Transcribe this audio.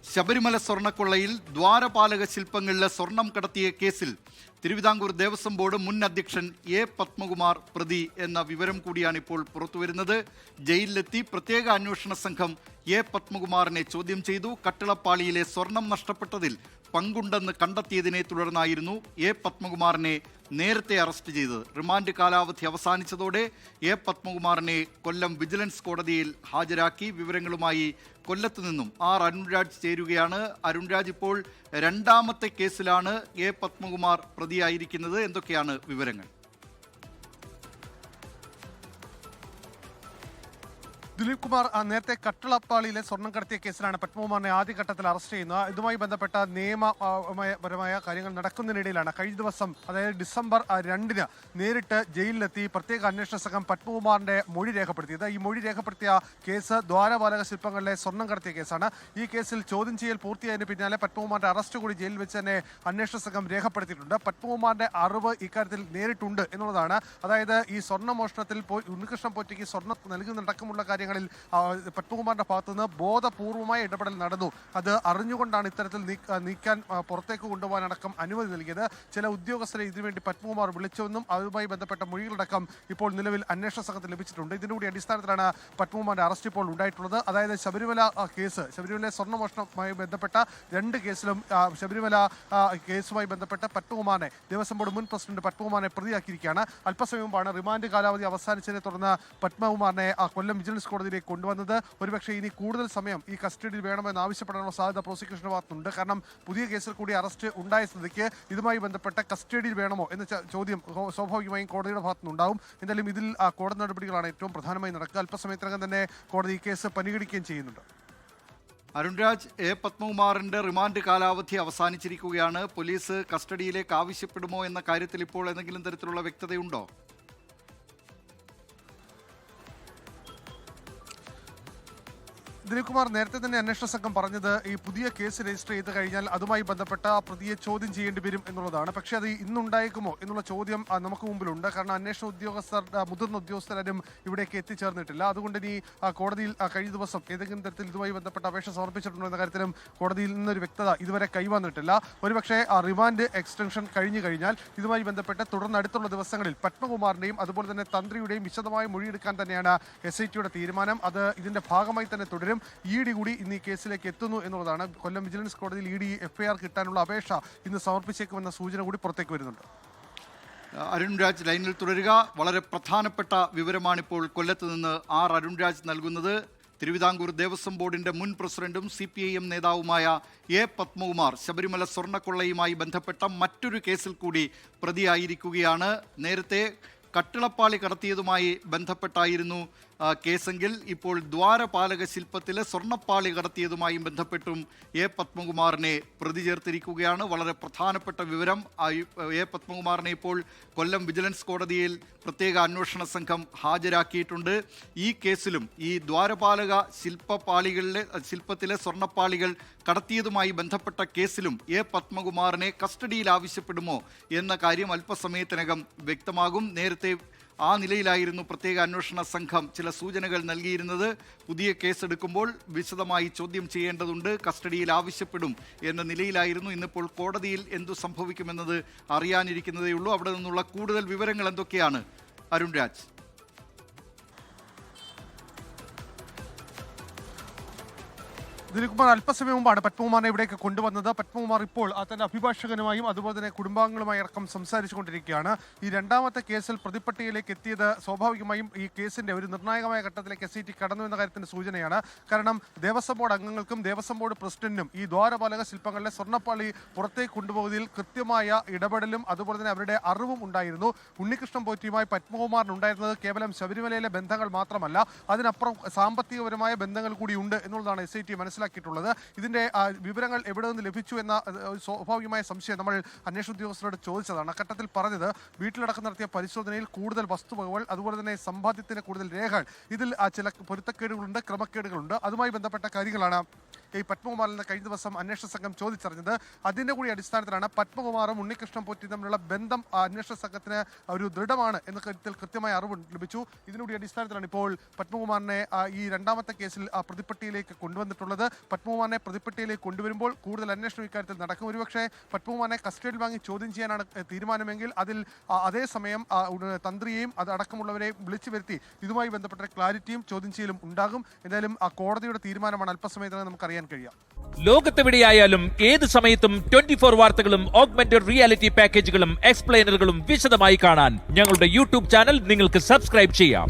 ശബരിമല സ്വർണ്ണക്കൊള്ളയിൽ ദ്വാരപാലക ശില്പങ്ങളിലെ സ്വർണം കടത്തിയ കേസിൽ തിരുവിതാംകൂർ ദേവസ്വം ബോർഡ് മുൻ അധ്യക്ഷൻ എ പത്മകുമാർ പ്രതി എന്ന വിവരം കൂടിയാണ് ഇപ്പോൾ പുറത്തുവരുന്നത്. ജയിലിലെത്തി പ്രത്യേക അന്വേഷണ സംഘം എ പത്മകുമാറിനെ ചോദ്യം ചെയ്തു. കട്ടിളപ്പാളിയിലെ സ്വർണം നഷ്ടപ്പെട്ടതിൽ പങ്കുണ്ടെന്ന് കണ്ടെത്തിയതിനെ തുടർന്നായിരുന്നു എ പത്മകുമാറിനെ നേരത്തെ അറസ്റ്റ് ചെയ്തത്. റിമാൻഡ് കാലാവധി അവസാനിച്ചതോടെ എ പത്മകുമാറിനെ കൊല്ലം വിജിലൻസ് കോടതിയിൽ ഹാജരാക്കി. വിവരങ്ങളുമായി കൊല്ലത്ത് നിന്നും അരുൺരാജ് ചേരുകയാണ്. അരുൺരാജ്, ഇപ്പോൾ രണ്ടാമത്തെ കേസിലാണ് എ പത്മകുമാർ പ്രതിയായിരിക്കുന്നത്. എന്തൊക്കെയാണ് വിവരങ്ങൾ? ദിലീപ് കുമാർ നേരത്തെ കട്ടിളപ്പാളിയിലെ സ്വർണം കടത്തിയ കേസിലാണ് പത്മകുമാറിനെ ആദ്യഘട്ടത്തിൽ അറസ്റ്റ് ചെയ്യുന്നത്. ഇതുമായി ബന്ധപ്പെട്ട നിയമപരമായ കാര്യങ്ങൾ നടക്കുന്നതിനിടയിലാണ് കഴിഞ്ഞ ദിവസം, അതായത് ഡിസംബർ 2-ന് നേരിട്ട് ജയിലിലെത്തി പ്രത്യേക അന്വേഷണ സംഘം പത്മകുമാറിന്റെ മൊഴി രേഖപ്പെടുത്തിയത്. ഈ മൊഴി രേഖപ്പെടുത്തിയ കേസ് ദ്വാരപാലക ശില്പങ്ങളിലെ സ്വർണം കടത്തിയ കേസാണ്. ഈ കേസിൽ ചോദ്യം ചെയ്യൽ പൂർത്തിയായതിന് പിന്നാലെ പത്മകുമാറിന്റെ അറസ്റ്റ് കൂടി ജയിലിൽ വെച്ച് തന്നെ അന്വേഷണ സംഘം രേഖപ്പെടുത്തിയിട്ടുണ്ട്. പത്മകുമാറിന്റെ അറിവ് ഇക്കാര്യത്തിൽ നേരിട്ടുണ്ട് എന്നുള്ളതാണ്. അതായത് ഈ സ്വർണ്ണ മോഷണത്തിൽ ഉണ്ണികൃഷ്ണൻ പോറ്റിക്ക് സ്വർണ്ണം നൽകുന്നതടക്കമുള്ള കാര്യങ്ങൾ പത്മകുമാറിന്റെ ഭാഗത്തുനിന്ന് ബോധപൂർവമായ ഇടപെടൽ നടന്നു. അത് അറിഞ്ഞുകൊണ്ടാണ് ഇത്തരത്തിൽ നീക്കാൻ പുറത്തേക്ക് കൊണ്ടുപോകാൻ അടക്കം അനുമതി നൽകിയത്. ചില ഉദ്യോഗസ്ഥരെ ഇതിനുവേണ്ടി പത്മകുമാർ വിളിച്ചുവെന്നും അതുമായി ബന്ധപ്പെട്ട മൊഴികളടക്കം ഇപ്പോൾ നിലവിൽ അന്വേഷണ സംഘത്തിന് ലഭിച്ചിട്ടുണ്ട്. ഇതിനുകൂടി അടിസ്ഥാനത്തിലാണ് പത്മകുമാറിന്റെ അറസ്റ്റ് ഇപ്പോൾ ഉണ്ടായിട്ടുള്ളത്. അതായത് ശബരിമല സ്വർണ്ണമോഷണവുമായി ബന്ധപ്പെട്ട 2 കേസിലും ശബരിമല കേസുമായി ബന്ധപ്പെട്ട പത്മകുമാറിനെ ദേവസ്വം ബോർഡ് മുൻ പ്രസിഡന്റ് പത്മകുമാറിനെ പ്രതിയാക്കിയിരിക്കുകയാണ്. അല്പസമയം മുമ്പാണ് റിമാൻഡ് കാലാവധി അവസാനിച്ചതിനെ തുടർന്ന് പത്മകുമാറിനെ കൊല്ലം വിജിലൻസ് കോടതിയിലേക്ക് കൊണ്ടുവന്നത്. ഒരുപക്ഷെ ഇനി കൂടുതൽ സമയം ഈ കസ്റ്റഡിയിൽ വേണമെന്ന് ആവശ്യപ്പെടാനുള്ള സാധ്യത പ്രോസിക്യൂഷന്റെ ഭാഗത്തുണ്ട്. കാരണം പുതിയ കേസിൽ കൂടി അറസ്റ്റ് ഉണ്ടായ സ്ഥിതിക്ക് ഇതുമായി ബന്ധപ്പെട്ട കസ്റ്റഡിയിൽ വേണമോ എന്ന ചോദ്യം സ്വാഭാവികമായും കോടതിയുടെ ഭാഗത്തുനിന്നുണ്ടാവും. എന്തായാലും ഇതിൽ കോടതി നടപടികളാണ് ഏറ്റവും പ്രധാനമായി നടക്കുക. അല്പസമയത്തിനകം തന്നെ കോടതി ഈ കേസ് പരിഗണിക്കുകയും ചെയ്യുന്നുണ്ട്. അരുൺരാജ്, എ പത്മകുമാറിന്റെ റിമാൻഡ് കാലാവധി അവസാനിച്ചിരിക്കുകയാണ്. പോലീസ് കസ്റ്റഡിയിലേക്ക് ആവശ്യപ്പെടുമോ എന്ന കാര്യത്തിൽ ഇപ്പോൾ എന്തെങ്കിലും തരത്തിലുള്ള വ്യക്തതയുണ്ടോ? ദിലീപ് കുമാർ, നേരത്തെ തന്നെ അന്വേഷണ സംഘം പറഞ്ഞത് ഈ പുതിയ കേസ് രജിസ്റ്റർ ചെയ്ത് കഴിഞ്ഞാൽ അതുമായി ബന്ധപ്പെട്ട പ്രതിയെ ചോദ്യം ചെയ്യേണ്ടി വരും എന്നുള്ളതാണ്. പക്ഷേ അത് ഇന്നുണ്ടായേക്കുമോ എന്നുള്ള ചോദ്യം നമുക്ക് മുമ്പിലുണ്ട്. കാരണം അന്വേഷണ മുതിർന്ന ഉദ്യോഗസ്ഥരും ഇവിടേക്ക് എത്തിച്ചേർന്നിട്ടില്ല. അതുകൊണ്ട് ഇനി കോടതിയിൽ കഴിഞ്ഞ ദിവസം ഏതെങ്കിലും തരത്തിൽ ഇതുമായി ബന്ധപ്പെട്ട അപേക്ഷ സമർപ്പിച്ചിട്ടുണ്ടോ എന്ന കാര്യത്തിലും കോടതിയിൽ നിന്നൊരു വ്യക്തത ഇതുവരെ കൈവന്നിട്ടില്ല. ഒരുപക്ഷെ റിമാൻഡ് എക്സ്റ്റൻഷൻ കഴിഞ്ഞു കഴിഞ്ഞാൽ ഇതുമായി ബന്ധപ്പെട്ട് തുടർന്ന് അടുത്തുള്ള ദിവസങ്ങളിൽ പത്മകുമാറിന്റെയും അതുപോലെ തന്നെ തന്ത്രിയുടെയും വിശദമായ മൊഴിയെടുക്കാൻ തന്നെയാണ് SITയുടെ തീരുമാനം. അത് ഇതിന്റെ ഭാഗമായി തന്നെ തുടരും. ED കൂടി ഇന്ന് ഈ കേസിലേക്ക് എത്തുന്നു എന്നുള്ളതാണ്. കൊല്ലം വിജിലൻസ് കോടതിയിൽ ED FIR കിട്ടാനുള്ള അപേക്ഷ ഇന്ന് സമർപ്പിച്ചേക്കുമെന്ന സൂചന കൂടി പുറത്തേക്ക് വരുന്നുണ്ട്. അരുൺരാജ് ലൈനിൽ തുടരുക. വളരെ പ്രധാനപ്പെട്ട വിവരമാണിപ്പോൾ കൊല്ലത്ത് നിന്ന് അരുൺരാജ് നൽകുന്നത്. തിരുവിതാംകൂർ ദേവസ്വം ബോർഡിന്റെ മുൻ പ്രസിഡന്റും CPIM നേതാവുമായ എ പത്മകുമാർ ശബരിമല സ്വർണ്ണക്കൊള്ളയുമായി ബന്ധപ്പെട്ട മറ്റൊരു കേസിൽ കൂടി പ്രതിയായിരിക്കുകയാണ്. നേരത്തെ കട്ടിളപ്പാളി കടത്തിയതുമായി ബന്ധപ്പെട്ടായിരുന്നു കേസെങ്കിൽ ഇപ്പോൾ ദ്വാരപാലക ശില്പത്തിലെ സ്വർണ്ണപ്പാളി കടത്തിയതുമായി ബന്ധപ്പെട്ടും എ പത്മകുമാറിനെ പ്രതി ചേർത്തിരിക്കുകയാണ്. വളരെ പ്രധാനപ്പെട്ട വിവരം. എ പത്മകുമാറിനെ ഇപ്പോൾ കൊല്ലം വിജിലൻസ് കോടതിയിൽ പ്രത്യേക അന്വേഷണ സംഘം ഹാജരാക്കിയിട്ടുണ്ട്. ഈ കേസിലും ഈ ദ്വാരപാലക ശില്പത്തിലെ സ്വർണ്ണപ്പാളികൾ കടത്തിയതുമായി ബന്ധപ്പെട്ട കേസിലും എ പത്മകുമാറിനെ കസ്റ്റഡിയിൽ ആവശ്യപ്പെടുമോ എന്ന കാര്യം അല്പസമയത്തിനകം വ്യക്തമാകും. നേരത്തെ ആ നിലയിലായിരുന്നു പ്രത്യേക അന്വേഷണ സംഘം ചില സൂചനകൾ നൽകിയിരുന്നത്. പുതിയ കേസെടുക്കുമ്പോൾ വിശദമായി ചോദ്യം ചെയ്യേണ്ടതുണ്ട്, കസ്റ്റഡിയിൽ ആവശ്യപ്പെടും എന്ന നിലയിലായിരുന്നു. ഇന്നിപ്പോൾ കോടതിയിൽ എന്തു സംഭവിക്കുമെന്നത് അറിയാനിരിക്കുന്നതേയുള്ളൂ. അവിടെ നിന്നുള്ള കൂടുതൽ വിവരങ്ങൾ എന്തൊക്കെയാണ് അരുൺരാജ്? ദിലീപ് കുമാർ, അല്പസമയം മുമ്പാണ് പത്മകുമാറിനെ ഇവിടേക്ക് കൊണ്ടുവന്നത്. പത്മകുമാർ ഇപ്പോൾ തന്റെ അഭിഭാഷകനുമായും അതുപോലെ തന്നെ കുടുംബാംഗങ്ങളുമായി അടക്കം സംസാരിച്ചു കൊണ്ടിരിക്കുകയാണ്. ഈ രണ്ടാമത്തെ കേസിൽ പ്രതിപ്പട്ടികയിലേക്ക് എത്തിയത് സ്വാഭാവികമായും ഈ കേസിന്റെ ഒരു നിർണായകമായ ഘട്ടത്തിലേക്ക് SIT കടന്നു എന്ന കാര്യത്തിന്റെ സൂചനയാണ്. കാരണം ദേവസ്വം ബോർഡ് അംഗങ്ങൾക്കും ദേവസ്വം ബോർഡ് പ്രസിഡന്റിനും ഈ ദ്വാരപാലക ശില്പങ്ങളിലെ സ്വർണ്ണപ്പാളി പുറത്തേക്ക് കൊണ്ടുപോകുന്നതിൽ കൃത്യമായ ഇടപെടലും അതുപോലെ തന്നെ അവരുടെ അറിവും ഉണ്ടായിരുന്നു. ഉണ്ണികൃഷ്ണൻ പോറ്റിയുമായി പത്മകുമാറിനുണ്ടായിരുന്നത് കേവലം ശബരിമലയിലെ ബന്ധങ്ങൾ മാത്രമല്ല, അതിനപ്പുറം സാമ്പത്തികപരമായ ബന്ധങ്ങൾ കൂടി ഉണ്ട് എന്നുള്ളതാണ് SIT മനസ്സിലാക്കുന്നത്. ഇതിന്റെ വിവരങ്ങൾ എവിടെ നിന്ന് ലഭിച്ചു എന്ന സ്വാഭാവികമായ സംശയം നമ്മൾ അന്വേഷണ ഉദ്യോഗസ്ഥരോട് ചോദിച്ചതാണ്. അഘട്ടത്തിൽ പറഞ്ഞത് വീട്ടിലടക്കം നടത്തിയ പരിശോധനയിൽ കൂടുതൽ വസ്തുവകകൾ അതുപോലെ തന്നെ സമ്പാദ്യത്തിന് കൂടുതൽ രേഖകൾ ഇതിൽ ചില പൊരുത്തക്കേടുകളുണ്ട്, ക്രമക്കേടുകളുണ്ട്. അതുമായി ബന്ധപ്പെട്ട കാര്യങ്ങളാണ് ഈ പത്മകുമാറിൽ നിന്ന് കഴിഞ്ഞ ദിവസം അന്വേഷണ സംഘം ചോദിച്ചറിഞ്ഞത്. അതിന്റെ കൂടി അടിസ്ഥാനത്തിലാണ് പത്മകുമാറും ഉണ്ണികൃഷ്ണൻ പോറ്റി തമ്മിലുള്ള ബന്ധം അന്വേഷണ സംഘത്തിന് ഒരു ദൃഢമാണ് എന്ന കാര്യത്തിൽ കൃത്യമായ അറിവ് ലഭിച്ചു. ഇതിനുകൂടി അടിസ്ഥാനത്തിലാണ് ഇപ്പോൾ പത്മകുമാറിനെ ഈ രണ്ടാമത്തെ കേസിൽ പ്രതിപ്പട്ടിയിലേക്ക് കൊണ്ടുവന്നിട്ടുള്ളത്. പത്മകുമാറിനെ പ്രതിപ്പട്ടിയിലേക്ക് കൊണ്ടുവരുമ്പോൾ കൂടുതൽ അന്വേഷണം ഇക്കാര്യത്തിൽ നടക്കും. ഒരുപക്ഷെ പത്മകുമാറിനെ കസ്റ്റഡിയിൽ വാങ്ങി ചോദ്യം ചെയ്യാനാണ് തീരുമാനമെങ്കിൽ അതിൽ അതേസമയം തന്ത്രിയെയും അത് അടക്കമുള്ളവരെയും വിളിച്ചു വരുത്തി ഇതുമായി ബന്ധപ്പെട്ട ക്ലാരിറ്റിയും ചോദ്യം ചെയ്യലും ഉണ്ടാകും. എന്തായാലും കോടതിയുടെ തീരുമാനമാണ് അല്പസമയത്തിനകം നമുക്കറിയാൻ കഴിയാം. ലോകത്തെവിടെയായാലും ഏത് സമയത്തും 24 വാർത്തകളും ഓഗ്മെന്റഡ് റിയാലിറ്റി പാക്കേജുകളും എക്സ്പ്ലെയിനറുകളും വിശദമായി കാണാൻ ഞങ്ങളുടെ യൂട്യൂബ് ചാനൽ നിങ്ങൾക്ക് സബ്സ്ക്രൈബ് ചെയ്യാം.